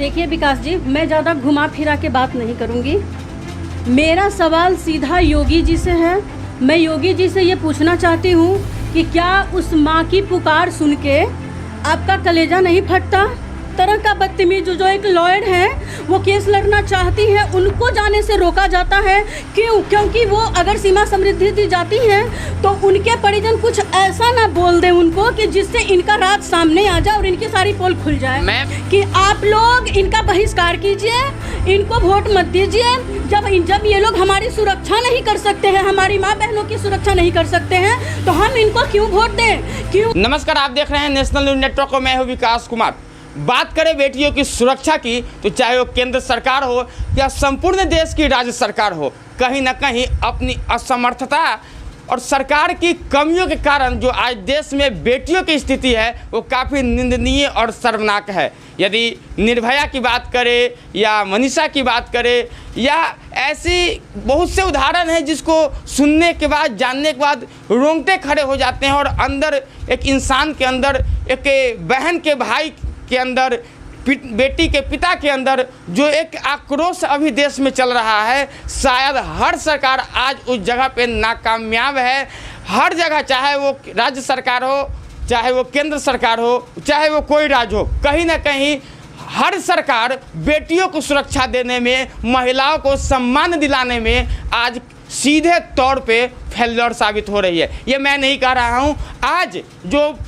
देखिए विकास जी, मैं ज़्यादा घुमा फिरा के बात नहीं करूँगी। मेरा सवाल सीधा योगी जी से है। मैं योगी जी से ये पूछना चाहती हूँ कि क्या उस माँ की पुकार सुन के आपका कलेजा नहीं फटता? तरह का बदतमीज जो एक लॉयर है, वो केस लड़ना चाहती है, उनको जाने से रोका जाता है। क्यों? क्योंकि वो अगर सीमा समृद्धि दी जाती है तो उनके परिजन कुछ ऐसा ना बोल दें उनको कि जिससे इनका राज सामने आ जाए और इनकी सारी पोल खुल जाए कि आप लोग इनका बहिष्कार कीजिए, इनको वोट मत दीजिए। जब ये लोग हमारी सुरक्षा नहीं कर सकते हैं, हमारी माँ बहनों की सुरक्षा नहीं कर सकते हैं, तो हम इनको क्यों वोट दें? क्यों? नमस्कार, आप देख रहे हैं नेशनल न्यूज नेटवर्क और मैं हूं विकास कुमार। बात करें बेटियों की सुरक्षा की तो चाहे वो केंद्र सरकार हो या संपूर्ण देश की राज्य सरकार हो, कहीं ना कहीं अपनी असमर्थता और सरकार की कमियों के कारण जो आज देश में बेटियों की स्थिति है वो काफ़ी निंदनीय और शर्मनाक है। यदि निर्भया की बात करें या मनीषा की बात करें या ऐसी बहुत से उदाहरण हैं जिसको सुनने के बाद, जानने के बाद रोंगटे खड़े हो जाते हैं और अंदर एक इंसान के अंदर, एक बहन के भाई के अंदर, बेटी के पिता के अंदर जो एक आक्रोश अभी देश में चल रहा है, शायद हर सरकार आज उस जगह पे नाकामयाब है। हर जगह, चाहे वो राज्य सरकार हो, चाहे वो केंद्र सरकार हो, चाहे वो कोई राज्य हो, कहीं ना कहीं हर सरकार बेटियों को सुरक्षा देने में, महिलाओं को सम्मान दिलाने में आज सीधे तौर पे फेल्योर साबित हो रही है। ये मैं नहीं कह रहा हूँ। आज जो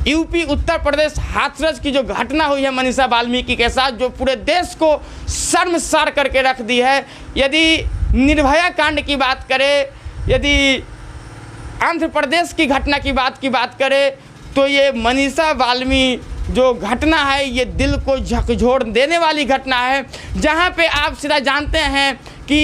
यूपी उत्तर प्रदेश हाथरस की जो घटना हुई है मनीषा वाल्मीकि के साथ, जो पूरे देश को शर्मसार करके रख दी है। यदि निर्भया कांड की बात करें, यदि आंध्र प्रदेश की घटना की बात करें, तो ये मनीषा वाल्मीकि जो घटना है ये दिल को झकझोर देने वाली घटना है, जहाँ पे आप सीधा जानते हैं कि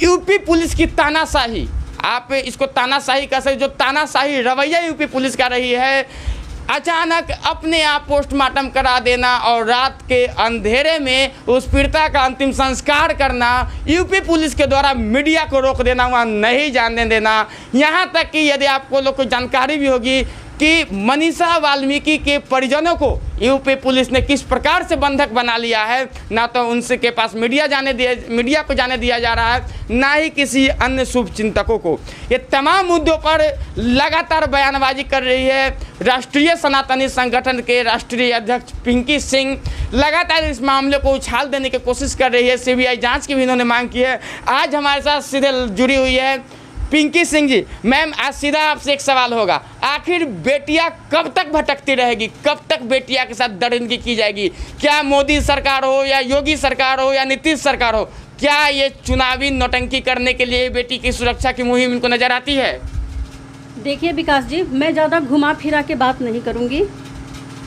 यूपी पुलिस की तानाशाही, आप इसको तानाशाही कह सकते, जो तानाशाही रवैया यूपी पुलिस कर रही है, अचानक अपने आप पोस्टमार्टम करा देना और रात के अंधेरे में उस पीड़िता का अंतिम संस्कार करना, यूपी पुलिस के द्वारा मीडिया को रोक देना, वहाँ नहीं जानने देना। यहाँ तक कि यदि आपको लोग को जानकारी भी होगी कि मनीषा वाल्मीकि के परिजनों को यूपी पुलिस ने किस प्रकार से बंधक बना लिया है। ना तो उनसे के पास मीडिया को जाने दिया जा रहा है, ना ही किसी अन्य शुभ चिंतकों को। ये तमाम मुद्दों पर लगातार बयानबाजी कर रही है राष्ट्रीय सनातनी संगठन के राष्ट्रीय अध्यक्ष पिंकी सिंह। लगातार इस मामले को उछाल देने की कोशिश कर रही है। सीबीआई जाँच की भी इन्होंने मांग की है। आज हमारे साथ सीधे जुड़ी हुई है पिंकी सिंह जी। मैम, आज सीधा आपसे एक सवाल होगा, आखिर बेटियां कब तक भटकती रहेगी? कब तक बेटियां के साथ दरिंदगी की जाएगी? क्या मोदी सरकार हो या योगी सरकार हो या नीतीश सरकार हो, क्या ये चुनावी नौटंकी करने के लिए बेटी की सुरक्षा की मुहिम इनको नज़र आती है? देखिए विकास जी, मैं ज़्यादा घुमा फिरा के बात नहीं करूँगी।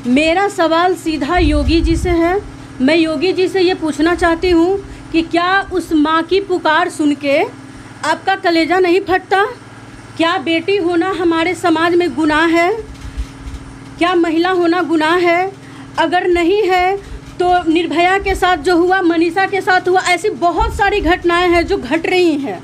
मेरा सवाल सीधा योगी जी से है। मैं योगी जी से ये पूछना चाहती हूँ कि क्या उस माँ की पुकार सुन के आपका कलेजा नहीं फटता? क्या बेटी होना हमारे समाज में गुनाह है? क्या महिला होना गुनाह है? अगर नहीं है तो निर्भया के साथ जो हुआ, मनीषा के साथ हुआ, ऐसी बहुत सारी घटनाएं हैं जो घट रही हैं।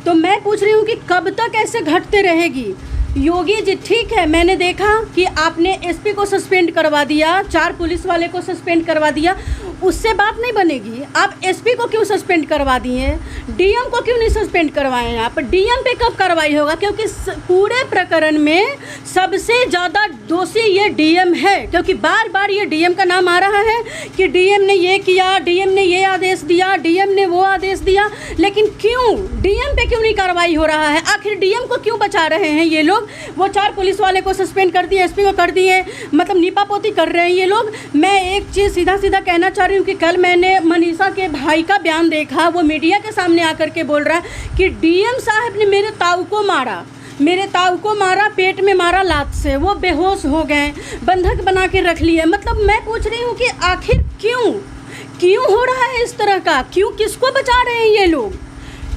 तो मैं पूछ रही हूँ कि कब तक ऐसे घटते रहेगी? योगी जी, ठीक है, मैंने देखा कि आपने एसपी को सस्पेंड करवा दिया, 4 पुलिस वाले को सस्पेंड करवा दिया, उससे बात नहीं बनेगी। आप एसपी को क्यों सस्पेंड करवा दिए? डीएम को क्यों नहीं सस्पेंड करवाएं आप? डीएम पे कब कार्रवाई होगा? क्योंकि पूरे प्रकरण में सबसे ज़्यादा दोषी ये डीएम है, क्योंकि बार बार ये डीएम का नाम आ रहा है कि डीएम ने ये किया, डीएम ने ये आदेश दिया, डीएम ने वो आदेश दिया। लेकिन क्यों डीएम पे क्यों नहीं कार्रवाई हो रहा है? आखिर डीएम को क्यों बचा रहे हैं ये लोग? वो 4 पुलिस वाले को सस्पेंड कर दिए, एसपी को कर दिए, मतलब नीपापोती कर रहे हैं ये लोग। मैं एक चीज़ सीधा कहना चाह रही हूँ कि कल मैंने मनीषा के भाई का बयान देखा। वो मीडिया के सामने आकर के बोल रहा है कि डीएम साहब ने मेरे ताऊ को मारा, पेट में मारा लात से, वो बेहोश हो गए, बंधक बना के रख लिए। मतलब मैं पूछ रही हूँ कि आखिर क्यों हो रहा है इस तरह का? क्यों, किसको बचा रहे हैं ये लोग?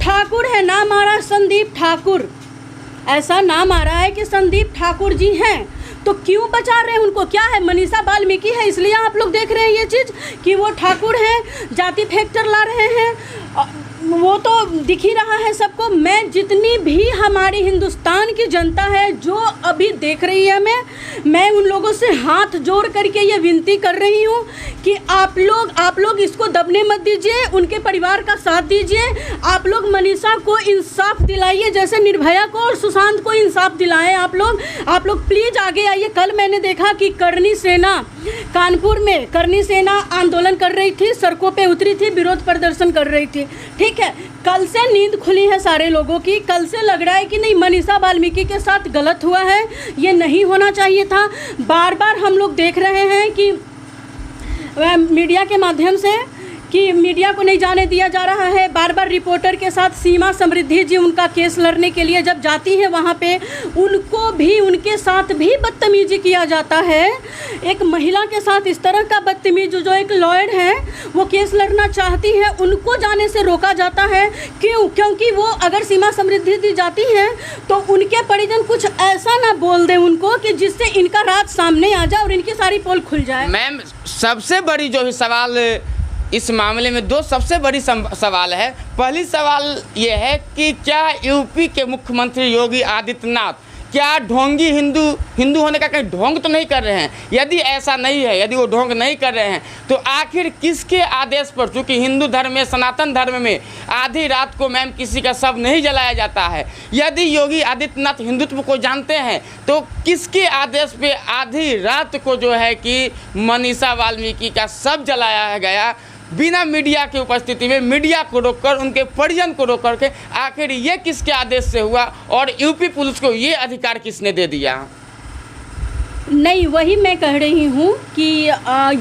ठाकुर है, नाम आ रहा है संदीप ठाकुर, ऐसा नाम आ रहा है कि संदीप ठाकुर जी हैं, तो क्यों बचा रहे हैं उनको? क्या है, मनीषा वाल्मीकि है इसलिए आप लोग देख रहे हैं ये चीज़ कि वो ठाकुर हैं, जाति फैक्टर ला रहे हैं? वो तो दिख ही रहा है सबको। मैं जितनी भी हमारी हिंदुस्तान की जनता है जो अभी देख रही है, मैं उन लोगों से हाथ जोड़ करके ये विनती कर रही हूँ कि आप लोग इसको दबने मत दीजिए, उनके परिवार का साथ दीजिए। आप लोग मनीषा को इंसाफ दिलाइए, जैसे निर्भया को और सुशांत को इंसाफ दिलाएं। आप लोग प्लीज़ आगे आइए। कल मैंने देखा कि करनी सेना कानपुर में करनी सेना आंदोलन कर रही थी, सड़कों पे उतरी थी, विरोध प्रदर्शन कर रही थी। ठीक है, कल से नींद खुली है सारे लोगों की। कल से लग रहा है कि नहीं, मनीषा वाल्मीकि के साथ गलत हुआ है, ये नहीं होना चाहिए था। बार बार हम लोग देख रहे हैं कि मीडिया के माध्यम से कि मीडिया को नहीं जाने दिया जा रहा है। बार बार रिपोर्टर के साथ सीमा समृद्धि जी उनका केस लड़ने के लिए जब जाती हैं वहाँ पे उनके साथ भी बदतमीजी किया जाता है। एक महिला के साथ इस तरह का बदतमीजी, जो एक लॉयर है वो केस लड़ना चाहती है, उनको जाने से रोका जाता है। क्यों? क्योंकि वो अगर सीमा समृद्धि जी जाती हैं तो उनके परिजन कुछ ऐसा ना बोल दें उनको कि जिससे इनका राज सामने आ जाए और इनकी सारी पोल खुल जाए। मैम, सबसे बड़ी जो है सवाल इस मामले में दो सबसे बड़ी सवाल है। पहली सवाल ये है कि क्या यूपी के मुख्यमंत्री योगी आदित्यनाथ क्या ढोंगी हिंदू होने का कहीं ढोंग तो नहीं कर रहे हैं? यदि ऐसा नहीं है, यदि वो ढोंग नहीं कर रहे हैं तो आखिर किसके आदेश पर, चूँकि हिंदू धर्म में, सनातन धर्म में आधी रात को मैम किसी का शव नहीं जलाया जाता है। यदि योगी आदित्यनाथ हिंदुत्व को जानते हैं तो किसके आदेश पे आधी रात को जो है कि मनीषा वाल्मीकि का शव जलाया गया बिना मीडिया की उपस्थिति में, मीडिया को रोककर, उनके परिजन को रोक करके? आखिर ये किसके आदेश से हुआ और यूपी पुलिस को ये अधिकार किसने दे दिया? नहीं, वही मैं कह रही हूँ कि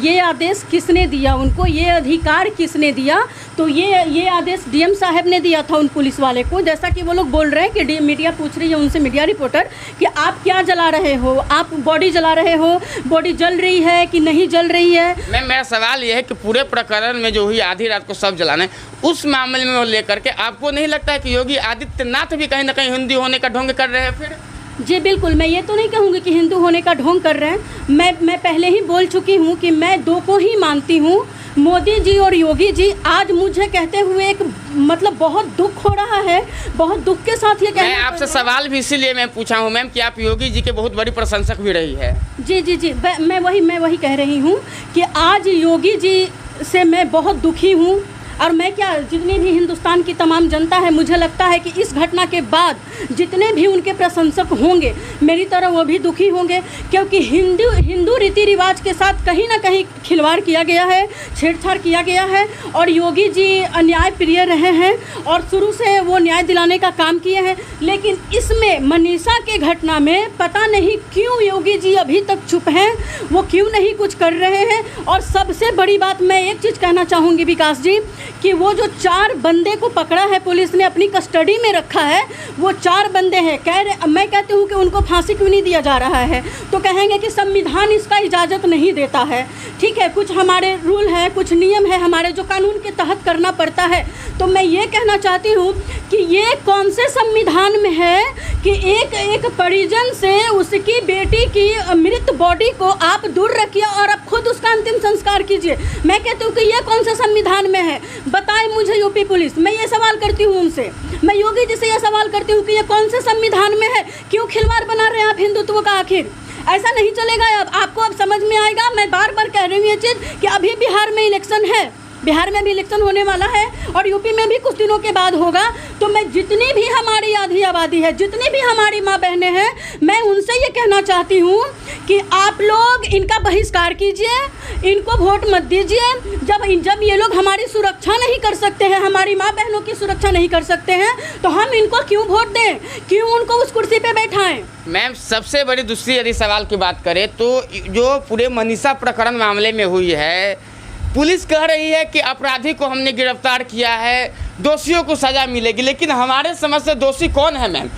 ये आदेश किसने दिया उनको, ये अधिकार किसने दिया? तो ये आदेश डीएम साहब ने दिया था उन पुलिस वाले को। जैसा कि वो लोग बोल रहे हैं कि मीडिया पूछ रही है उनसे, मीडिया रिपोर्टर, कि आप क्या जला रहे हो, आप बॉडी जला रहे हो, बॉडी जल रही है कि नहीं जल रही है? मैम, मेरा सवाल ये है कि पूरे प्रकरण में जो हुई आधी रात को शव जलाना, उस मामले में लेकर के आपको नहीं लगता है कि योगी आदित्यनाथ भी कहीं ना कहीं हिंदू होने का ढोंग कर रहे हैं? फिर जी बिल्कुल, मैं ये तो नहीं कहूँगी कि हिंदू होने का ढोंग कर रहे हैं। मैं पहले ही बोल चुकी हूँ कि मैं दो को ही मानती हूँ, मोदी जी और योगी जी। आज मुझे कहते हुए एक मतलब बहुत दुख हो रहा है, बहुत दुख के साथ ये कहना। मैं आपसे सवाल भी इसीलिए मैं पूछा हूँ मैम कि आप योगी जी के बहुत बड़ी प्रशंसक भी रही है। जी, मैं वही कह रही हूँ कि आज योगी जी से मैं बहुत दुखी हूँ। और मैं क्या, जितनी भी हिंदुस्तान की तमाम जनता है, मुझे लगता है कि इस घटना के बाद जितने भी उनके प्रशंसक होंगे मेरी तरह वो भी दुखी होंगे, क्योंकि हिंदू रीति रिवाज के साथ कहीं ना कहीं खिलवाड़ किया गया है, छेड़छाड़ किया गया है। और योगी जी अन्याय प्रिय रहे हैं और शुरू से वो न्याय दिलाने का काम किए हैं। लेकिन इसमें मनीषा के घटना में पता नहीं क्यों योगी जी अभी तक चुप हैं, वो क्यों नहीं कुछ कर रहे हैं। और सबसे बड़ी बात मैं एक चीज़ कहना चाहूँगी विकास जी, कि वो जो 4 बंदे को पकड़ा है, पुलिस ने अपनी कस्टडी में रखा है, वो 4 बंदे हैं। मैं कहती हूँ कि उनको फांसी क्यों नहीं दिया जा रहा है? तो कहेंगे कि संविधान इसका इजाज़त नहीं देता है। ठीक है, कुछ हमारे रूल है, कुछ नियम है हमारे, जो कानून के तहत करना पड़ता है। तो मैं ये कहना चाहती हूँ कि ये कौन से संविधान में है कि एक परिजन से उसकी बेटी की मृत बॉडी को आप दूर रखिए और आप खुद उसका अंतिम संस्कार कीजिए? मैं कहती हूँ कि ये कौन से संविधान में है? बताए मुझे यूपी पुलिस। मैं ये सवाल करती हूँ उनसे, मैं योगी जी से ये सवाल करती हूँ कि ये कौन से संविधान में है? क्यों खिलवाड़ बना रहे हैं आप हिंदुत्व का? आखिर ऐसा नहीं चलेगा। अब आपको अब समझ में आएगा। मैं बार बार कह रही हूँ ये चीज़ कि अभी बिहार में इलेक्शन है, बिहार में भी इलेक्शन होने वाला है और यूपी में भी कुछ दिनों के बाद होगा। तो मैं जितनी भी हमारी आधी आबादी है, जितनी भी हमारी माँ बहनें हैं, मैं उनसे ये कहना चाहती हूँ कि आप लोग इनका बहिष्कार कीजिए, इनको वोट मत दीजिए। जब ये लोग हमारी सुरक्षा नहीं कर सकते हैं, हमारी माँ बहनों की सुरक्षा नहीं कर सकते हैं, तो हम इनको क्यों वोट दें, क्यों उनको उस कुर्सी पे बैठाएं? मैम, सबसे बड़ी दूसरी यदि सवाल की बात करें तो जो पूरे मनीषा प्रकरण मामले में हुई है, पुलिस कह रही है कि अपराधी को हमने गिरफ्तार किया है, दोषियों को सज़ा मिलेगी, लेकिन हमारे समझ से दोषी कौन है मैम?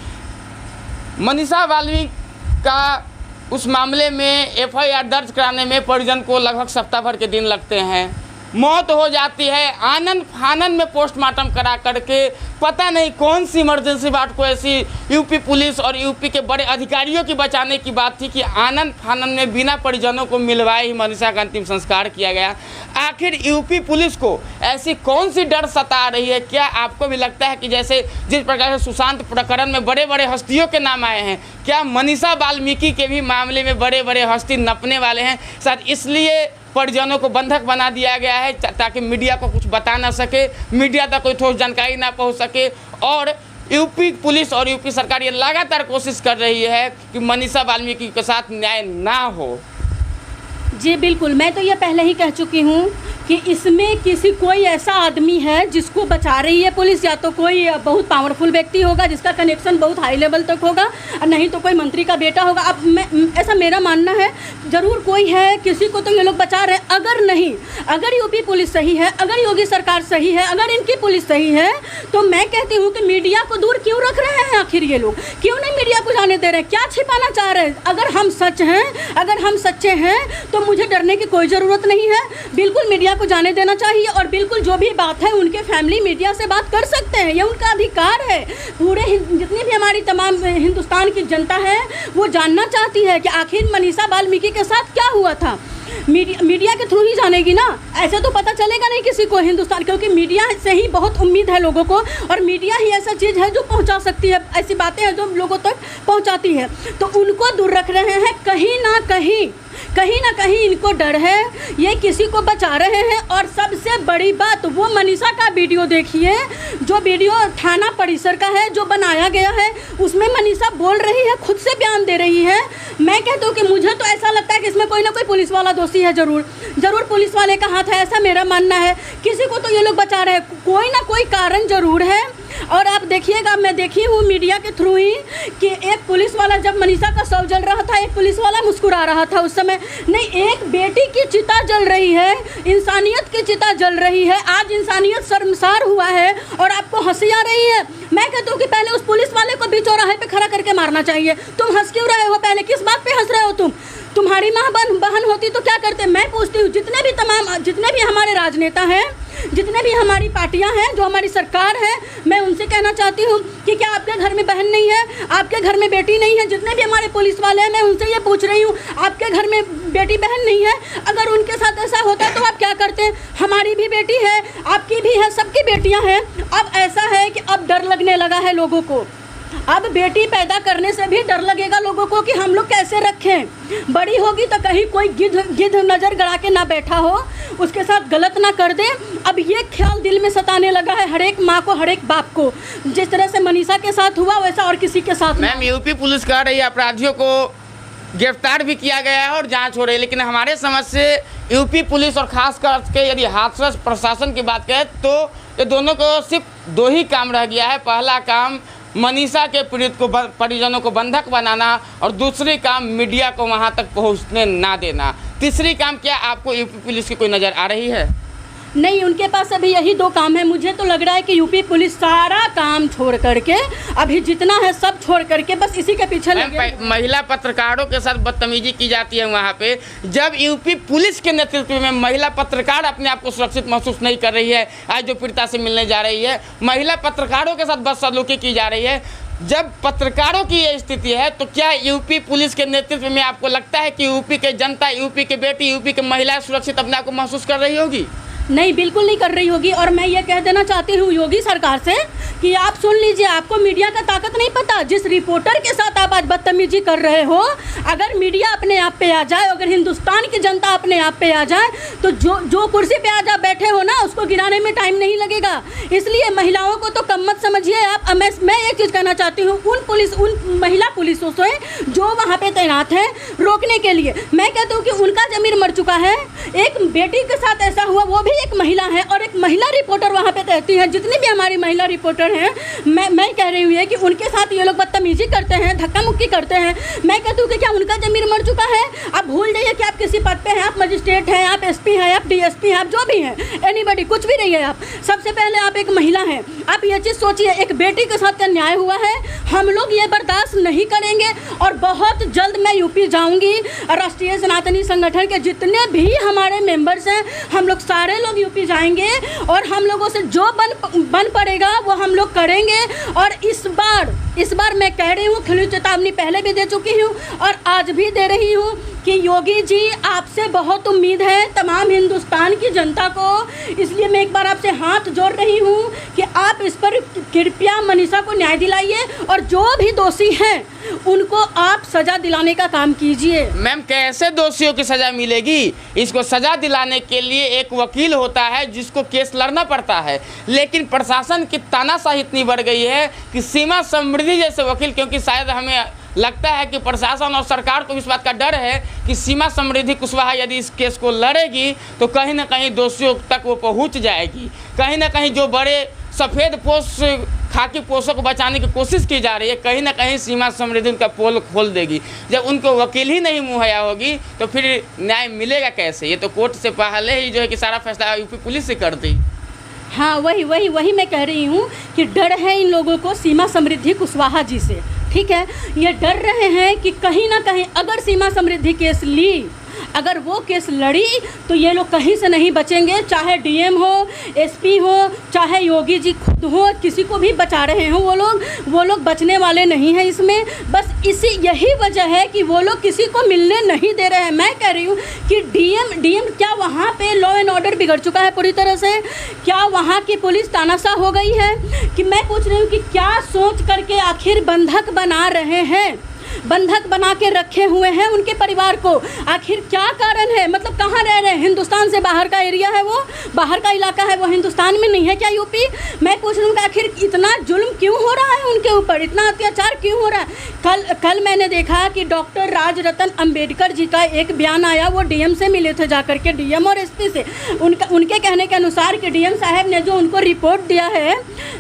मनीषा वाल्मीकि का उस मामले में एफआईआर दर्ज कराने में परिजन को लगभग सप्ताह भर के दिन लगते हैं। मौत हो जाती है। आनंद फानंद में पोस्टमार्टम करा करके पता नहीं कौन सी इमरजेंसी बात को ऐसी यूपी पुलिस और यूपी के बड़े अधिकारियों की बचाने की बात थी कि आनंद फानंद में बिना परिजनों को मिलवाए ही मनीषा का अंतिम संस्कार किया गया। आखिर यूपी पुलिस को ऐसी कौन सी डर सता रही है? क्या आपको भी लगता है कि जैसे जिस प्रकार से सुशांत प्रकरण में बड़े बड़े हस्तियों के नाम आए हैं, क्या मनीषा वाल्मीकि के भी मामले में बड़े बड़े हस्ती नपने वाले हैं? शायद इसलिए परिजनों को बंधक बना दिया गया है ताकि मीडिया को कुछ बता ना सके, मीडिया तक कोई ठोस जानकारी ना पहुंच सके। और यूपी पुलिस और यूपी सरकार ये लगातार कोशिश कर रही है कि मनीषा वाल्मीकि के साथ न्याय ना हो। जी बिल्कुल, मैं तो ये पहले ही कह चुकी हूँ कि इसमें किसी कोई ऐसा आदमी है जिसको बचा रही है पुलिस, या तो कोई बहुत पावरफुल व्यक्ति होगा जिसका कनेक्शन बहुत हाई लेवल तक होगा, और नहीं तो कोई मंत्री का बेटा होगा। अब ऐसा मेरा मानना है, ज़रूर कोई है, किसी को तो ये लोग बचा रहे हैं। अगर नहीं, अगर यूपी पुलिस सही है, अगर योगी सरकार सही है, अगर इनकी पुलिस सही है, तो मैं कहती हूँ कि मीडिया को दूर क्यों रख रहे हैं? आखिर ये लोग क्यों नहीं मीडिया को जाने दे रहे हैं? क्या छिपाना चाह रहे हैं? अगर हम सच हैं, अगर हम सच्चे हैं, तो मुझे डरने की कोई ज़रूरत नहीं है। बिल्कुल मीडिया को जाने देना चाहिए, और बिल्कुल जो भी बात है उनके फैमिली मीडिया से बात कर सकते हैं, ये उनका अधिकार है। पूरे जितनी भी हमारी तमाम हिंदुस्तान की जनता है वो जानना चाहती है कि आखिर मनीषा वाल्मीकि के साथ क्या हुआ था। मीडिया के थ्रू ही जानेगी ना, ऐसे तो पता चलेगा नहीं किसी को हिंदुस्तान, क्योंकि मीडिया से ही बहुत उम्मीद है लोगों को, और मीडिया ही ऐसा चीज़ है जो पहुंचा सकती है, ऐसी बातें हैं जो लोगों तक पहुंचाती है। तो उनको दूर रख रहे हैं, कहीं ना कहीं इनको डर है, ये किसी को बचा रहे हैं। और सबसे बड़ी बात, वो मनीषा का वीडियो देखिए, जो वीडियो थाना परिसर का है, जो बनाया गया है, उसमें मनीषा बोल रही है, खुद से बयान दे रही है। मैं कहती हूँ कि मुझे तो ऐसा लगता है कि इसमें कोई ना कोई पुलिस वाला दोषी है, ज़रूर पुलिस वाले का हाथ है, ऐसा मेरा मानना है। किसी को तो ये लोग बचा रहे हैं, कोई ना कोई कारण ज़रूर है। और आप देखिएगा, मैं देखी हूँ मीडिया के थ्रू ही कि एक पुलिस वाला, जब मनीषा का शव जल रहा था, एक पुलिस वाला मुस्कुरा रहा था उस समय। नहीं, एक बेटी की चिता जल रही है, इंसानियत की चिता जल रही है। आज इंसानियत शर्मसार हुआ है और आपको हंसी आ रही है। मैं कहती हूँ कि पहले उस पुलिस वाले को भी चौराहे पे खड़ा करके मारना चाहिए। तुम हंस क्यों रहे हो? पहले किस बात पे हंस रहे हो? तुम्हारी माँ बहन होती तो क्या करते? मैं पूछती हूँ, जितने भी हमारे राजनेता हैं, जितने भी हमारी पार्टियां हैं, जो हमारी सरकार है, मैं उनसे कहना चाहती हूँ कि क्या आपके घर में बहन नहीं है, आपके घर में बेटी नहीं है? जितने भी हमारे पुलिस वाले हैं, मैं उनसे ये पूछ रही हूँ, आपके घर में बेटी बहन नहीं है? अगर उनके साथ ऐसा होता तो आप क्या करते? हमारी भी बेटी है, आपकी भी है, सबकी बेटियाँ हैं। अब ऐसा है कि अब डर लगने लगा है लोगों को। अब बेटी पैदा करने से भी डर लगेगा लोगों को कि हम लोग कैसे रखें। बड़ी होगी तो कहीं कोई गिद्ध नज़र गड़ा के ना बैठा हो, उसके साथ गलत ना कर दे। अब ये ख्याल दिल में सताने लगा है हर एक माँ को, हर एक बाप को। जिस तरह से मनीषा के साथ हुआ, वैसा और किसी के साथ। मैम, यूपी पुलिस कह रही है अपराधियों को गिरफ्तार भी किया गया है और जांच हो रही है, लेकिन हमारे समझ से यूपी पुलिस और खास करके यदि हाथरस प्रशासन की बात करें तो ये दोनों को सिर्फ दो ही काम रह गया है। पहला काम मनीषा के पीड़ित को परिजनों को बंधक बनाना, और दूसरी काम मीडिया को वहां तक पहुंचने ना देना। तीसरी काम क्या आपको यूपी पुलिस की कोई नज़र आ रही है? नहीं, उनके पास अभी यही दो काम है। मुझे तो लग रहा है कि यूपी पुलिस सारा काम छोड़ करके, अभी जितना है सब छोड़ करके बस इसी के पीछे लगे। महिला पत्रकारों के साथ बदतमीजी की जाती है वहाँ पे। जब यूपी पुलिस के नेतृत्व में महिला पत्रकार अपने आप को सुरक्षित महसूस नहीं कर रही है, आज जो पीड़िता से मिलने जा रही है, महिला पत्रकारों के साथ बदसलूकी की जा रही है, जब पत्रकारों की ये स्थिति है, तो क्या यूपी पुलिस के नेतृत्व में आपको लगता है कि यूपी के जनता, यूपी के बेटी, यूपी के महिलाएं सुरक्षित अपने आप को महसूस कर रही होगी? नहीं, बिल्कुल नहीं कर रही होगी। और मैं ये कह देना चाहती हूँ योगी सरकार से कि आप सुन लीजिए, आपको मीडिया का ताकत नहीं पता। जिस रिपोर्टर के साथ आप आज बदतमीजी कर रहे हो, अगर मीडिया अपने आप पे आ जाए, अगर हिंदुस्तान की जनता अपने आप पे आ जाए, तो जो कुर्सी पे आज आप बैठे हो ना, उसको गिराने में टाइम नहीं लगेगा। इसलिए महिलाओं को तो कम मत समझिए आप। मैं एक चीज़ कहना चाहती हूँ, उन महिला पुलिसों से जो वहाँ पे तैनात हैं रोकने के लिए, मैं कहती हूँ कि उनका ज़मीर मर चुका है। एक बेटी के साथ ऐसा हुआ, वो भी एक महिला है, और एक महिला रिपोर्टर वहाँ पे रहती है। जितनी भी हमारी महिला रिपोर्टर हैं, मैं कह रही हूँ कि उनके साथ ये लोग बदतमीजी करते हैं, धक्का मुक्की करते हैं। मैं कहती हूँ कि क्या उनका ज़मीर मर चुका है? आप भूल जाइए कि आप किसी पद पे हैं, आप मजिस्ट्रेट हैं, आप SP हैं, आप DSP हैं, आप जो भी हैं, एनीबडी नहीं, कुछ भी नहीं है आप। सबसे पहले आप एक महिला हैं, आप ये चीज़ सोचिए, एक बेटी के साथ अन्याय हुआ है, हम लोग ये बर्दाश्त नहीं करेंगे। और बहुत जल्द मैं यूपी जाऊंगी, राष्ट्रीय सनातनी संगठन के जितने भी हमारे मेंबर्स हैं, हम लोग सारे लोग यूपी जाएंगे और हम लोगों से जो बन पड़ेगा वो हम लोग करेंगे। और इस बार मैं कह रही हूँ, खुली चेतावनी पहले भी दे चुकी हूँ और आज भी दे रही हूँ कि योगी जी आपसे बहुत उम्मीद है तमाम हिंदुस्तान की जनता को। इसलिए मैं एक बार आपसे हाथ जोड़ रही हूँ कि आप इस पर कृपया मनीषा को न्याय दिलाइए और जो भी दोषी हैं उनको आप सज़ा दिलाने का काम कीजिए। मैम, कैसे दोषियों की सज़ा मिलेगी? इसको सज़ा दिलाने के लिए एक वकील होता है जिसको केस लड़ना पड़ता है, लेकिन प्रशासन की तानाशाही इतनी बढ़ गई है कि सीमा समृद्धि जैसे वकील, क्योंकि शायद हमें लगता है कि प्रशासन और सरकार को इस बात का डर है कि सीमा समृद्धि कुशवाहा यदि इस केस को लड़ेगी तो कहीं ना कहीं दोषियों तक वो पहुंच जाएगी। कहीं ना कहीं जो बड़े सफ़ेद पोष खाकी पोषों को बचाने की कोशिश की जा रही है, कहीं ना कहीं सीमा समृद्धि उनका पोल खोल देगी। जब उनको वकील ही नहीं मुहैया होगी तो फिर न्याय मिलेगा कैसे? ये तो कोर्ट से पहले ही जो है कि सारा फैसला यूपी पुलिस से कर दी। हाँ, वही मैं कह रही हूँ कि डर है इन लोगों को सीमा समृद्धि कुशवाहा जी से। ठीक है, ये डर रहे हैं कि कहीं ना कहीं अगर सीमा समृद्धि केस ली, अगर वो केस लड़ी तो ये लोग कहीं से नहीं बचेंगे, चाहे डीएम हो, एसपी हो, चाहे योगी जी खुद हो, किसी को भी बचा रहे हो वो लोग बचने वाले नहीं हैं इसमें। बस यही वजह है कि वो लोग किसी को मिलने नहीं दे रहे हैं। मैं कह रही हूँ कि डीएम क्या वहाँ पे लॉ एंड ऑर्डर बिगड़ चुका है पूरी तरह से? क्या वहाँ की पुलिस तानाशाह हो गई है? कि मैं पूछ रही हूँ कि क्या सोच करके आखिर बंधक बना रहे हैं, बंधक बना के रखे हुए हैं उनके परिवार को? आखिर क्या कारण है? मतलब कहाँ रह रहे हैं? हिंदुस्तान से बाहर का एरिया है, वो बाहर का इलाका है, वो हिंदुस्तान में नहीं है क्या यूपी? मैं पूछ रही हूँ कि आखिर इतना जुल्म क्यों हो रहा है उनके ऊपर, इतना अत्याचार क्यों हो रहा है? कल मैंने देखा कि डॉक्टर राजरतन अंबेडकर जी का एक बयान आया, वो डीएम से मिले थे जाकर के, डीएम और एसपी से। उनके कहने के अनुसार कि डीएम साहब ने जो उनको रिपोर्ट दिया है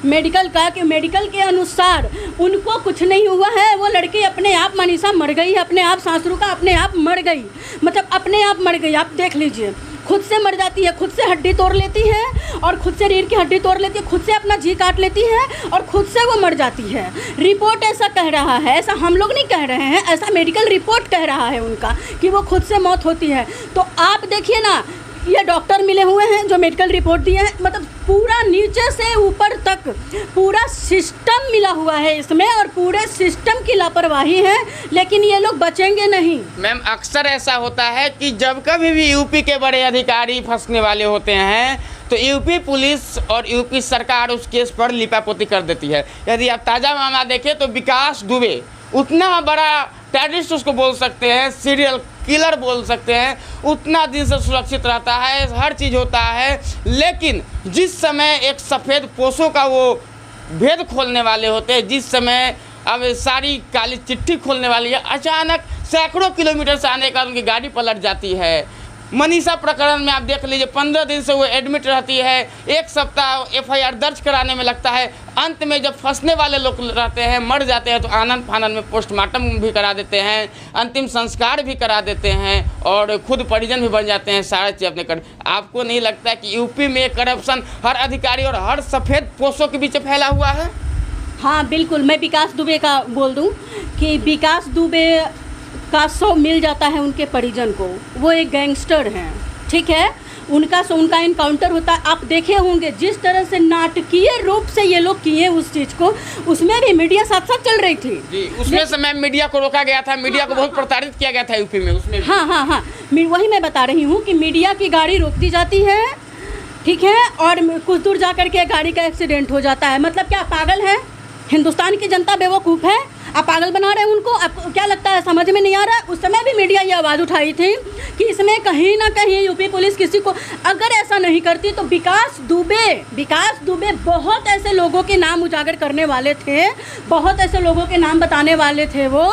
मेडिकल का, कि मेडिकल के अनुसार उनको कुछ नहीं हुआ है, वो लड़की अपने आप मनीषा मर गई है, अपने आप सासरू का अपने आप मर गई, मतलब अपने आप मर गई। आप देख लीजिए, खुद से मर जाती है, खुद से हड्डी तोड़ लेती है और खुद से रीढ़ की हड्डी तोड़ लेती है, खुद से अपना जी काट लेती है और खुद से वो मर जाती है। रिपोर्ट ऐसा कह रहा है, ऐसा हम लोग नहीं कह रहे हैं, ऐसा मेडिकल रिपोर्ट कह रहा है उनका कि वो खुद से मौत होती है। तो आप देखिए ना, ये डॉक्टर मिले हुए हैं जो मेडिकल रिपोर्ट दिए हैं, मतलब पूरा नीचे से ऊपर तक पूरा सिस्टम मिला हुआ है इसमें और पूरे सिस्टम की लापरवाही है, लेकिन ये लोग बचेंगे नहीं। मैम, अक्सर ऐसा होता है कि जब कभी भी यूपी के बड़े अधिकारी फंसने वाले होते हैं तो यूपी पुलिस और यूपी सरकार उस केस पर लिपापोती कर देती है। यदि आप ताज़ा मामला देखें तो विकास दुबे उतना बड़ा टेररिस्ट उसको बोल सकते हैं, सीरियल किलर बोल सकते हैं, उतना दिन से सुरक्षित रहता है, हर चीज़ होता है, लेकिन जिस समय एक सफ़ेद पोशों का वो भेद खोलने वाले होते हैं, जिस समय अब सारी काली चिट्ठी खोलने वाली है, अचानक सैकड़ों किलोमीटर से आने का उनकी गाड़ी पलट जाती है। मनीषा प्रकरण में आप देख लीजिए, 15 दिन से वो एडमिट रहती है, एक सप्ताह एफआईआर दर्ज कराने में लगता है, अंत में जब फंसने वाले लोग रहते हैं, मर जाते हैं, तो आनंद फानंद में पोस्टमार्टम भी करा देते हैं, अंतिम संस्कार भी करा देते हैं और खुद परिजन भी बन जाते हैं, सारे चीज़ अपने कर। आपको नहीं लगता कि यूपी में करप्शन हर अधिकारी और हर सफ़ेद पोशों के बीच फैला हुआ है? हाँ बिल्कुल, मैं विकास दुबे का बोल दूँ कि विकास दुबे का 100 मिल जाता है उनके परिजन को। वो एक गैंगस्टर हैं, ठीक है, उनका इनकाउंटर होता है। आप देखे होंगे जिस तरह से नाटकीय रूप से ये लोग किए उस चीज़ को, उसमें भी मीडिया साथ साथ चल रही थी जी, उसमें से मैम मीडिया को रोका गया था, मीडिया को बहुत प्रताड़ित किया गया था यूपी में, उसमें भी। हाँ, वही मैं बता रही हूँ कि मीडिया की गाड़ी रोक दी जाती है, ठीक है, और कुछ दूर जा कर के गाड़ी का एक्सीडेंट हो जाता है। मतलब क्या पागल है? हिंदुस्तान की जनता बेवकूफ़ है? आप पागल बना रहे हैं उनको? आपको क्या लगता है, समझ में नहीं आ रहा है? उस समय भी मीडिया ये आवाज़ उठाई थी कि इसमें कहीं ना कहीं यूपी पुलिस किसी को, अगर ऐसा नहीं करती तो विकास दुबे बहुत ऐसे लोगों के नाम उजागर करने वाले थे, बहुत ऐसे लोगों के नाम बताने वाले थे वो,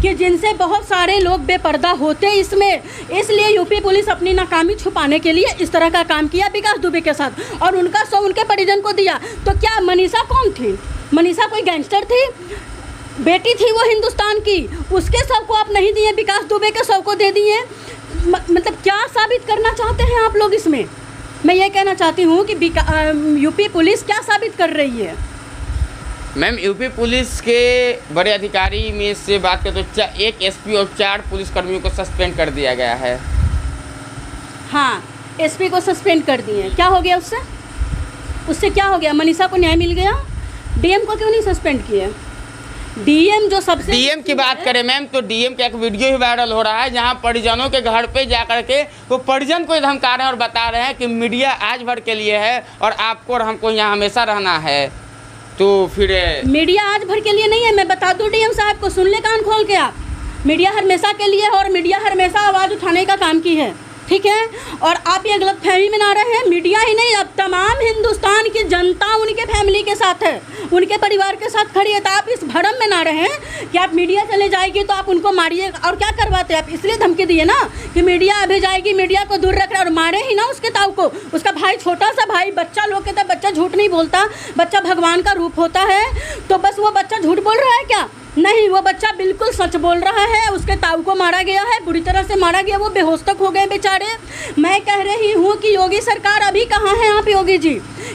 कि जिनसे बहुत सारे लोग बेपर्दा होते इसमें। इसलिए यूपी पुलिस अपनी नाकामी छुपाने के लिए इस तरह का काम किया विकास दुबे के साथ और उनका 100 उनके परिजन को दिया। तो क्या मनीषा कौन थी? मनीषा कोई गैंगस्टर थी? बेटी थी वो हिंदुस्तान की, उसके शव को आप नहीं दिए, विकास दुबे के शव को दे दिए। मतलब क्या साबित करना चाहते हैं आप लोग इसमें? मैं ये कहना चाहती हूँ कि यूपी पुलिस क्या साबित कर रही है? मैम, यूपी पुलिस के बड़े अधिकारी में से बात करें तो एक एसपी और 4 पुलिसकर्मियों को सस्पेंड कर दिया गया है। हाँ, एसपी को सस्पेंड कर दिए। क्या हो गया उससे? उससे क्या हो गया? मनीषा को न्याय मिल गया। डीएम को क्यों नहीं सस्पेंड किया? डीएम जो सबसे डीएम की बात करें मैम, तो डीएम का एक वीडियो ही वायरल हो रहा है जहां परिजनों के घर पे जाकर के वो परिजन को धमका रहे हैं और बता रहे हैं कि मीडिया आज भर के लिए है और आपको और हमको यहाँ हमेशा रहना है। तो फिर मीडिया आज भर के लिए नहीं है। मैं बता दूं डीएम साहब को, सुन ले कान खोल के आप, मीडिया हमेशा के लिए है और मीडिया हमेशा आवाज़ उठाने का काम की है, ठीक है? और आप ये गलतफहमी में ना रहे हैं। मीडिया ही नहीं, अब तमाम हिंदुस्तान की जनता उनके फैमिली के साथ है, उनके परिवार के साथ खड़ी है। तो आप इस भरम में ना रहें कि आप मीडिया चले जाएगी तो आप उनको मारिए। और क्या करवाते आप? इसलिए धमकी दिए ना कि मीडिया अभी जाएगी, मीडिया को दूर रख रहे, और मारे ही ना उसके ताऊ को। उसका भाई, छोटा सा भाई, बच्चा लोग कहता है बच्चा झूठ नहीं बोलता, बच्चा भगवान का रूप होता है। तो बस वो बच्चा झूठ बोल रहा है क्या? नहीं, वो बच्चा बिल्कुल सच बोल रहा है। उसके ताऊ को मारा गया है, बुरी तरह से मारा गया, वो बेहोश तक हो गए बेचारे। मैं कह रही हूँ कि योगी सरकार अभी कहाँ हैं आप? योगी जी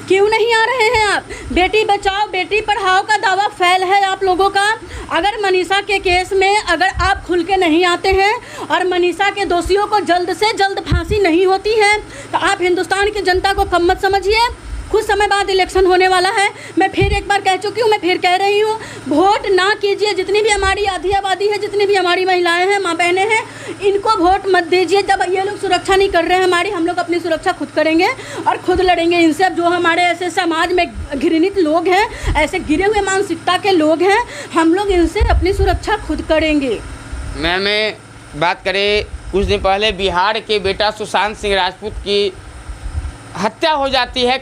क्यों नहीं आ रहे हैं आप? बेटी बचाओ बेटी पढ़ाओ का दावा फेल है आप लोगों का। अगर मनीषा के केस में अगर आप खुल के नहीं आते हैं और मनीषा के दोषियों को जल्द से जल्द फांसी नहीं होती है तो आप हिंदुस्तान की जनता को कम मत समझिए। कुछ समय बाद इलेक्शन होने वाला है। मैं फिर एक बार कह चुकी हूँ, मैं फिर कह रही हूँ, वोट ना कीजिए। जितनी भी हमारी आधी आबादी है, जितनी भी हमारी महिलाएं हैं, माँ बहनें हैं, इनको वोट मत दीजिए। जब ये लोग सुरक्षा नहीं कर रहे हैं हमारी, हम लोग अपनी सुरक्षा खुद करेंगे और खुद लड़ेंगे इनसे। अब जो हमारे ऐसे समाज में घृणित लोग हैं, ऐसे गिरे हुए मानसिकता के लोग हैं, हम लोग इनसे अपनी सुरक्षा खुद करेंगे। मैम, बात करें कुछ दिन पहले बिहार के बेटा सुशांत सिंह राजपूत की हत्या हो जाती है,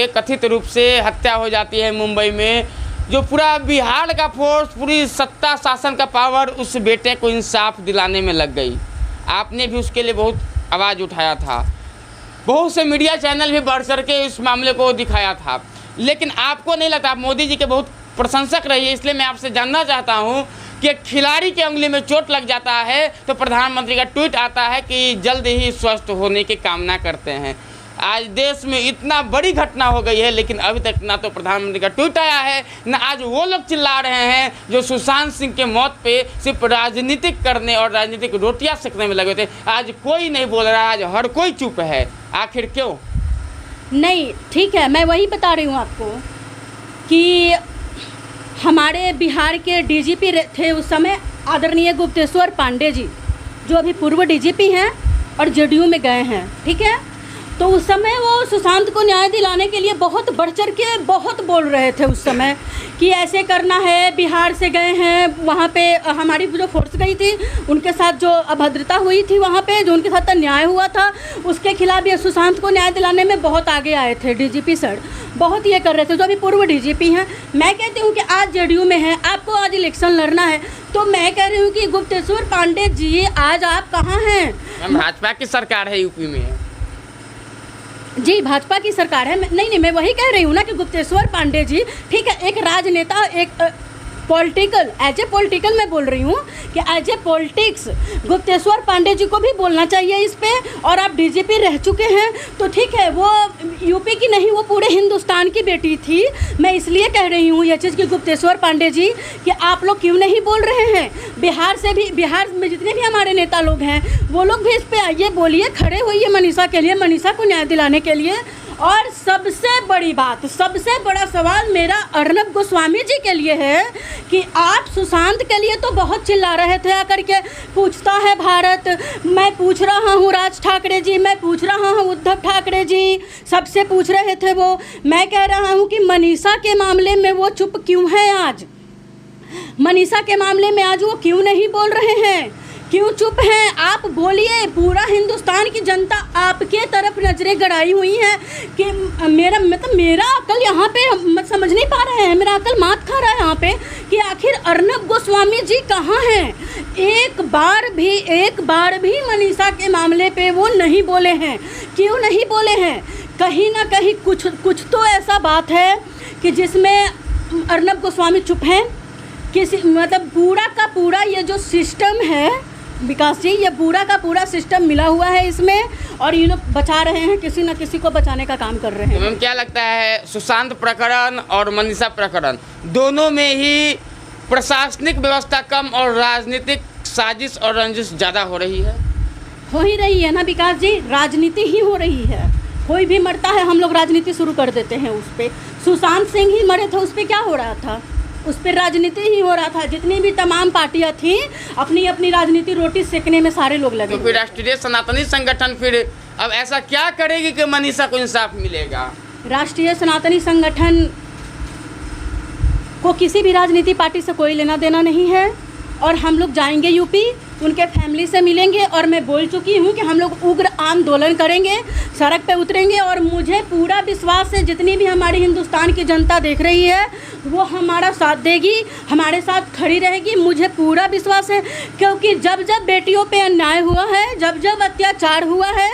कथित रूप से हत्या हो जाती है मुंबई में। जो पूरा बिहार का फोर्स, पूरी सत्ता शासन का पावर उस बेटे को इंसाफ दिलाने में लग गई। आपने भी उसके लिए बहुत आवाज़ उठाया था, बहुत से मीडिया चैनल भी बढ़ चढ़ के इस मामले को दिखाया था, लेकिन आपको नहीं लगता? आप मोदी जी के बहुत प्रशंसक रही है, इसलिए मैं आपसे जानना चाहता हूँ कि एक खिलाड़ी की उंगली में चोट लग जाता है तो प्रधानमंत्री का ट्वीट आता है कि जल्द ही स्वस्थ होने की कामना करते हैं। आज देश में इतना बड़ी घटना हो गई है, लेकिन अभी तक ना तो प्रधानमंत्री का ट्वीट आया है, ना आज वो लोग चिल्ला रहे हैं जो सुशांत सिंह के मौत पे सिर्फ राजनीतिक करने और राजनीतिक रोटियां सेकने में लगे थे। आज कोई नहीं बोल रहा है, आज हर कोई चुप है। आखिर क्यों? नहीं, ठीक है, मैं वही बता रही हूँ आपको कि हमारे बिहार के डीजीपी थे उस समय, आदरणीय गुप्तेश्वर पांडे जी, जो अभी पूर्व डीजीपी हैं और जेडीयू में गए हैं, ठीक है? तो उस समय वो सुशांत को न्याय दिलाने के लिए बहुत बढ़ चढ़ के बहुत बोल रहे थे उस समय कि ऐसे करना है। बिहार से गए हैं, वहाँ पे हमारी जो फोर्स गई थी उनके साथ जो अभद्रता हुई थी, वहाँ पे जो उनके साथ अन्याय हुआ था, उसके खिलाफ ये सुशांत को न्याय दिलाने में बहुत आगे आए थे। डीजीपी सर बहुत ये कर रहे थे, जो अभी पूर्व डीजीपी हैं। मैं कहती हूँ कि आज जेडीयू में है, आपको आज इलेक्शन लड़ना है, तो मैं कह रही हूँ कि गुप्तेश्वर पांडे जी आज आप कहाँ हैं? भाजपा की सरकार है यूपी में। जी, भाजपा की सरकार है। नहीं, मैं वही कह रही हूँ ना कि गुप्तेश्वर पांडे जी, ठीक है, एक राजनेता, एक पॉलिटिकल, एज ए पॉलिटिकल मैं बोल रही हूँ कि as a politics Gupteshwar Pandey ji को भी बोलना चाहिए इस पे। और आप डीजीपी रह चुके हैं तो ठीक है, वो यूपी की नहीं, वो पूरे हिंदुस्तान की बेटी थी। मैं इसलिए कह रही हूँ ये चीज़ कि गुप्तेश्वर पांडे जी कि आप लोग क्यों नहीं बोल रहे हैं? बिहार से भी, बिहार में जितने भी हमारे नेता लोग हैं वो लोग भी इस पर आइए, बोलिए, खड़े होइए मनीषा के लिए, मनीषा को न्याय दिलाने के लिए। और सबसे बड़ी बात, सबसे बड़ा सवाल मेरा अर्नब गोस्वामी जी के लिए है कि आप सुशांत के लिए तो बहुत चिल्ला रहे थे आकर के, पूछता है भारत, मैं पूछ रहा हूँ राज ठाकरे जी, मैं पूछ रहा हूँ उद्धव ठाकरे जी, सबसे पूछ रहे थे वो। मैं कह रहा हूँ कि मनीषा के मामले में वो चुप क्यों है आज? मनीषा के मामले में आज वो क्यों नहीं बोल रहे हैं? क्यों चुप हैं? आप बोलिए। पूरा हिंदुस्तान की जनता आपके तरफ नजरें गड़ाई हुई है कि मेरा अकल यहाँ पे मत समझ नहीं पा रहे हैं, मेरा अकल मात खा रहा है यहाँ पे कि आखिर अर्नब गोस्वामी जी कहाँ हैं? एक बार भी मनीषा के मामले पे वो नहीं बोले हैं। क्यों नहीं बोले हैं? कहीं ना कहीं कुछ तो ऐसा बात है कि जिसमें अर्नब गोस्वामी चुप हैं। किसी मतलब पूरा का पूरा ये जो सिस्टम है विकास जी, ये पूरा का पूरा सिस्टम मिला हुआ है इसमें, और ये लोग बचा रहे हैं, किसी न किसी को बचाने का काम कर रहे तो हैं। मैम क्या लगता है सुशांत प्रकरण और मनीषा प्रकरण दोनों में ही प्रशासनिक व्यवस्था कम और राजनीतिक साजिश और रंजिश ज़्यादा हो रही है? हो ही रही है ना विकास जी, राजनीति ही हो रही है। कोई भी मरता है हम लोग राजनीति शुरू कर देते हैं उस पर। सुशांत सिंह ही मरे थे, उस पर क्या हो रहा था? उस पर राजनीति ही हो रहा था। जितनी भी तमाम पार्टियां थी अपनी अपनी राजनीति रोटी सेकने में सारे लोग लगे। तो फिर राष्ट्रीय सनातनी संगठन फिर अब ऐसा क्या करेगी कि मनीषा को इंसाफ मिलेगा? राष्ट्रीय सनातनी संगठन को किसी भी राजनीति पार्टी से कोई लेना देना नहीं है, और हम लोग जाएंगे यूपी, उनके फैमिली से मिलेंगे, और मैं बोल चुकी हूँ कि हम लोग उग्र आंदोलन करेंगे, सड़क पे उतरेंगे, और मुझे पूरा विश्वास है जितनी भी हमारी हिंदुस्तान की जनता देख रही है वो हमारा साथ देगी, हमारे साथ खड़ी रहेगी। मुझे पूरा विश्वास है, क्योंकि जब जब बेटियों पे अन्याय हुआ है, जब जब अत्याचार हुआ है,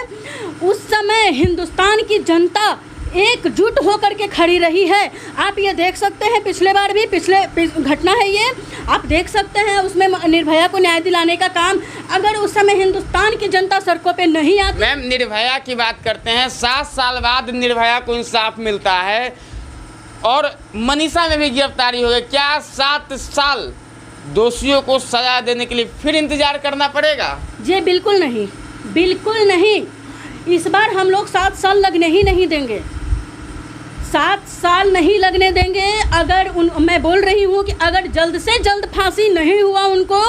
उस समय हिंदुस्तान की जनता एकजुट होकर के खड़ी रही है। आप ये देख सकते हैं, पिछले बार भी घटना है ये, आप देख सकते हैं उसमें निर्भया को न्याय दिलाने का काम, अगर उस समय हिंदुस्तान की जनता सड़कों पे नहीं आती। मैम निर्भया की बात करते हैं, 7 साल बाद निर्भया को इंसाफ मिलता है और मनीषा में भी गिरफ्तारी हो गई। क्या 7 साल दोषियों को सजा देने के लिए फिर इंतजार करना पड़ेगा? जी बिल्कुल नहीं, बिल्कुल नहीं। इस बार हम लोग 7 साल लगने ही नहीं देंगे, 7 साल नहीं लगने देंगे। अगर मैं बोल रही हूँ कि अगर जल्द से जल्द फांसी नहीं हुआ उनको,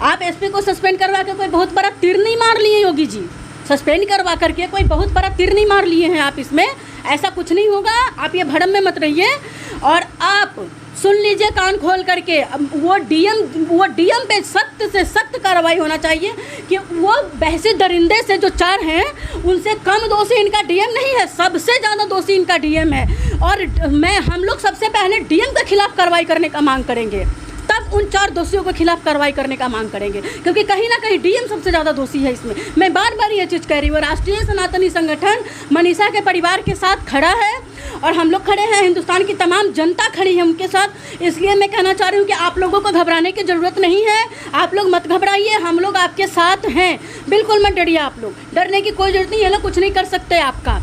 आप एसपी को सस्पेंड करवा के कोई बहुत बड़ा तीर नहीं मार लिए योगी जी, सस्पेंड करवा करके कोई बहुत बड़ा तीर नहीं मार लिए हैं आप इसमें, ऐसा कुछ नहीं होगा। आप ये भड़म में मत रहिए, और आप सुन लीजिए कान खोल करके, वो डीएम पे सख्त से सख्त कार्रवाई होना चाहिए कि वो बहसी दरिंदे से जो 4 हैं उनसे कम दोषी इनका डीएम नहीं है, सबसे ज़्यादा दोषी इनका डीएम है। और हम लोग सबसे पहले डीएम के खिलाफ कार्रवाई करने का मांग करेंगे, तब उन 4 दोषियों के खिलाफ कार्रवाई करने का मांग करेंगे, क्योंकि कहीं ना कहीं डीएम सबसे ज़्यादा दोषी है इसमें। मैं बार बार ये चीज़ कह रही हूँ, राष्ट्रीय सनातनी संगठन मनीषा के परिवार के साथ खड़ा है, और हम लोग खड़े हैं, हिंदुस्तान की तमाम जनता खड़ी है उनके साथ। इसलिए मैं कहना चाह रही हूँ कि आप लोगों को घबराने की ज़रूरत नहीं है, आप लोग मत घबराइए, हम लोग आपके साथ हैं, बिल्कुल मत डरिए। आप लोग डरने की कोई ज़रूरत नहीं, ये लोग कुछ नहीं कर सकते आपका।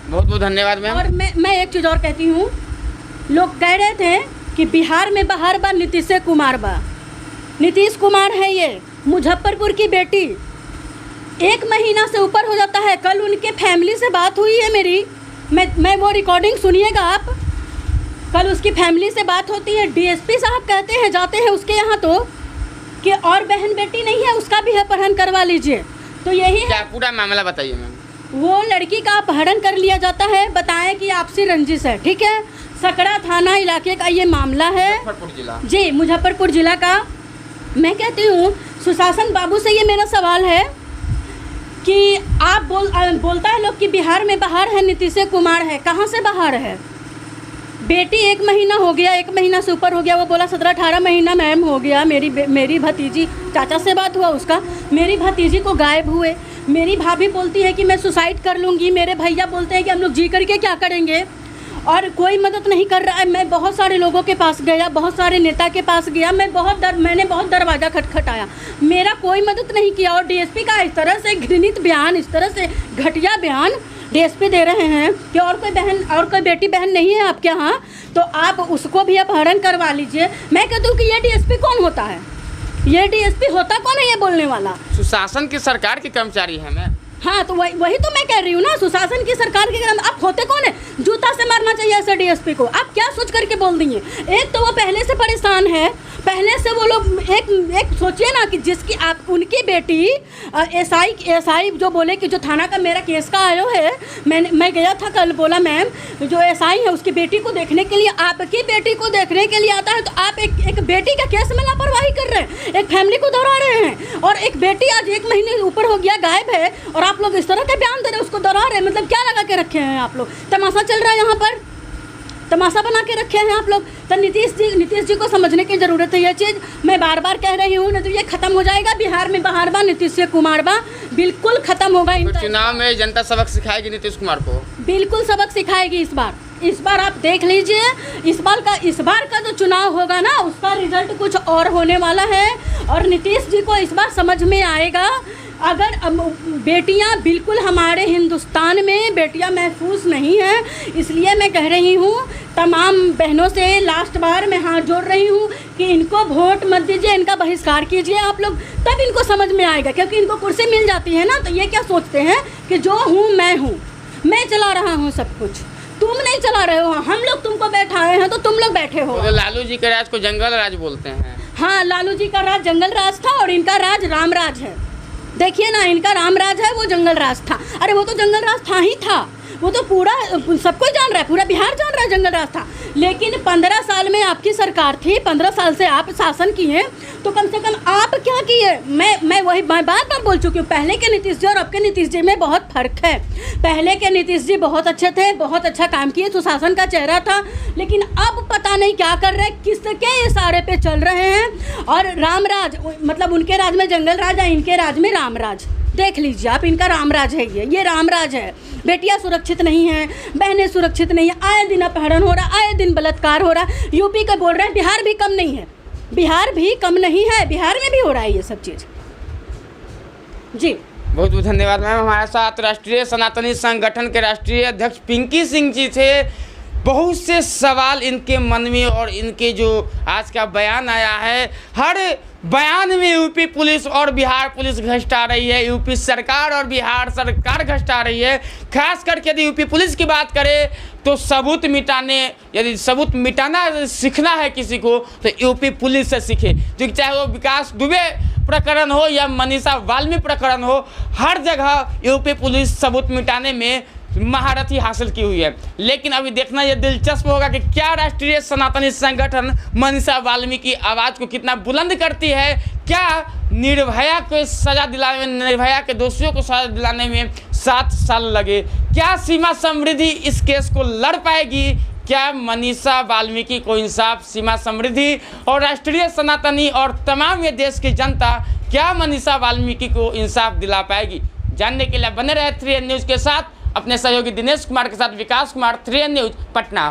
बहुत बहुत धन्यवाद मैम। और मैं एक चीज़ और कहती हूँ, लोग कह रहे थे कि बिहार में बहार बा, नीतीश कुमार बा। नीतीश कुमार है ये, मुजफ्फरपुर की बेटी, 1 महीना से ऊपर हो जाता है। कल उनके फैमिली से बात हुई है मेरी, मैं वो रिकॉर्डिंग सुनिएगा आप। कल उसकी फैमिली से बात होती है, डीएसपी साहब कहते हैं, जाते हैं उसके यहाँ तो, कि और बहन बेटी नहीं है उसका भी अपहरण करवा लीजिए। तो यही है, क्या पूरा मामला बताइए मैम। वो लड़की का अपहरण कर लिया जाता है, बताएं कि आपसी रंजिश है, ठीक है। सकरा थाना इलाके का ये मामला है, मुजफ्फरपुर जिला, जी मुजफ्फरपुर जिला का। मैं कहती हूँ सुशासन बाबू से ये मेरा सवाल है कि आप बोलता है लोग कि बिहार में बाहर है, नीतीश कुमार है, कहाँ से बाहर है? बेटी 1 महीना हो गया, 1 महीना से ऊपर हो गया, वो बोला 17-18 महीना मैम हो गया। मेरी भतीजी, चाचा से बात हुआ उसका, मेरी भतीजी को गायब हुए। मेरी भाभी बोलती है कि मैं सुसाइड कर लूँगी, मेरे भैया बोलते हैं कि हम लोग जी करके क्या करेंगे, और कोई मदद नहीं कर रहा है। मैं बहुत सारे लोगों के पास गया, बहुत सारे नेता के पास गया, मैंने बहुत दरवाज़ा खटखटाया, मेरा कोई मदद नहीं किया। और डीएसपी का इस तरह से घृणित बयान, इस तरह से घटिया बयान डीएसपी दे रहे हैं कि और कोई बेटी बहन नहीं है आपके यहाँ, तो आप उसको भी अपहरण करवा लीजिए। मैं कहती हूँ कि ये डीएसपी कौन होता है? ये डीएसपी होता कौन है ये बोलने वाला? सुशासन की सरकार के कर्मचारी हैं मैम। हाँ, तो वही तो मैं कह रही हूँ ना, सुशासन की सरकार के ग्राम आप होते कौन है? जूता से मारना चाहिए ऐसे डीएसपी को। आप क्या सोच करके बोल दिए? एक तो वो पहले से परेशान है, पहले से वो लोग एक सोचिए ना कि जिसकी आप उनकी बेटी एसआई जो बोले कि जो थाना का मेरा केस का आयो है, मैं गया था कल, बोला मैम जो एसआई है उसकी बेटी को देखने के लिए, आपकी बेटी को देखने के लिए आता है, तो आप एक बेटी का केस में लापरवाही कर रहे हैं, एक फैमिली को दोहरा रहे हैं, और एक बेटी आज 1 महीने ऊपर हो गया गायब है, और आप लोग इस तरह के बयान दे रहे हैं, उसको दोहरा रहे हैं। मतलब क्या लगा के रखे हैं आप लोग? तमाशा चल रहा है यहाँ पर, तमाशा बना के रखे हैं आप लोग। तो नीतीश जी को समझने की ज़रूरत है ये चीज़। मैं बार बार कह रही हूँ, नहीं तो ये खत्म हो जाएगा। बिहार में बाहर बा, नीतीश कुमार बा, बिल्कुल खत्म होगा। तो चुनाव में जनता सबक सिखाएगी नीतीश कुमार को, बिल्कुल सबक सिखाएगी इस बार। इस बार आप देख लीजिए, इस बार का जो चुनाव होगा ना, उसका रिजल्ट कुछ और होने वाला है। और नीतीश जी को इस बार समझ में आएगा, अगर बेटियां बिल्कुल हमारे हिंदुस्तान में बेटियां महफूज नहीं हैं। इसलिए मैं कह रही हूँ तमाम बहनों से, लास्ट बार मैं हाथ जोड़ रही हूँ कि इनको वोट मत दीजिए, इनका बहिष्कार कीजिए आप लोग, तब इनको समझ में आएगा। क्योंकि इनको कुर्सी मिल जाती है ना, तो ये क्या सोचते हैं कि जो हूँ, मैं चला रहा हूँ सब कुछ, तुम नहीं चला रहे हो। हम लोग तुमको बैठाए हैं तो तुम लोग बैठे हो। तो लालू जी के राज को जंगल राज बोलते हैं। हाँ, लालू जी का राज जंगल राज था और इनका राज राम राज है। देखिए ना, इनका राम राज है, वो जंगल राज था। अरे वो तो जंगल राज था ही था, वो तो पूरा सबको जान रहा है, पूरा बिहार जान रहा है जंगल राज था। लेकिन 15 साल में आपकी सरकार थी, 15 साल से आप शासन किए, तो कम से कम आप क्या किए? मैं बार बार बोल चुकी हूँ, पहले के नीतीश जी और अब के नीतीश जी में बहुत फर्क है। पहले के नीतीश जी बहुत अच्छे थे, बहुत अच्छा काम किए, सुशासन का चेहरा था। लेकिन अब पता नहीं क्या कर रहे, किसके इशारे पे चल रहे हैं। और राम राज, मतलब उनके राज में जंगल राज है, इनके राज में राम राज। देख लीजिए आप, इनका राम राज है, ये राम राज है। बेटियां सुरक्षित नहीं हैं, बहनें सुरक्षित नहीं हैं, आए दिन अपहरण हो रहा, आए दिन बलात्कार हो रहा। यूपी का बोल रहे हैं, बिहार भी कम नहीं है, बिहार भी कम नहीं है, बिहार में भी हो रहा है ये सब चीज़। जी बहुत बहुत धन्यवाद मैम। हमारे साथ राष्ट्रीय सनातनी संगठन के राष्ट्रीय अध्यक्ष पिंकी सिंह जी थे। बहुत से सवाल इनके मन में और इनके जो आज का बयान आया है, हर बयान में यूपी पुलिस और बिहार पुलिस घसटा रही है, यूपी सरकार और बिहार सरकार घसटा रही है। खास करके यदि यूपी पुलिस की बात करें तो सबूत मिटाना सीखना है किसी को तो यूपी पुलिस से सीखे। जो चाहे वो विकास दुबे प्रकरण हो या मनीषा वाल्मीकि प्रकरण हो, हर जगह यूपी पुलिस सबूत मिटाने में महारथी हासिल की हुई है। लेकिन अभी देखना यह दिलचस्प होगा कि क्या राष्ट्रीय सनातनी संगठन मनीषा वाल्मीकि की आवाज़ को कितना बुलंद करती है। क्या निर्भया को सज़ा दिलाने में, निर्भया के दोषियों को सज़ा दिलाने में 7 साल लगे, क्या सीमा समृद्धि इस केस को लड़ पाएगी? क्या मनीषा वाल्मीकि को इंसाफ, सीमा समृद्धि और राष्ट्रीय सनातनी और तमाम ये देश की जनता क्या मनीषा वाल्मीकि को इंसाफ दिला पाएगी? जानने के लिए बने रहे 3N न्यूज़ के साथ। अपने सहयोगी दिनेश कुमार के साथ विकास कुमार, 3N न्यूज़, पटना।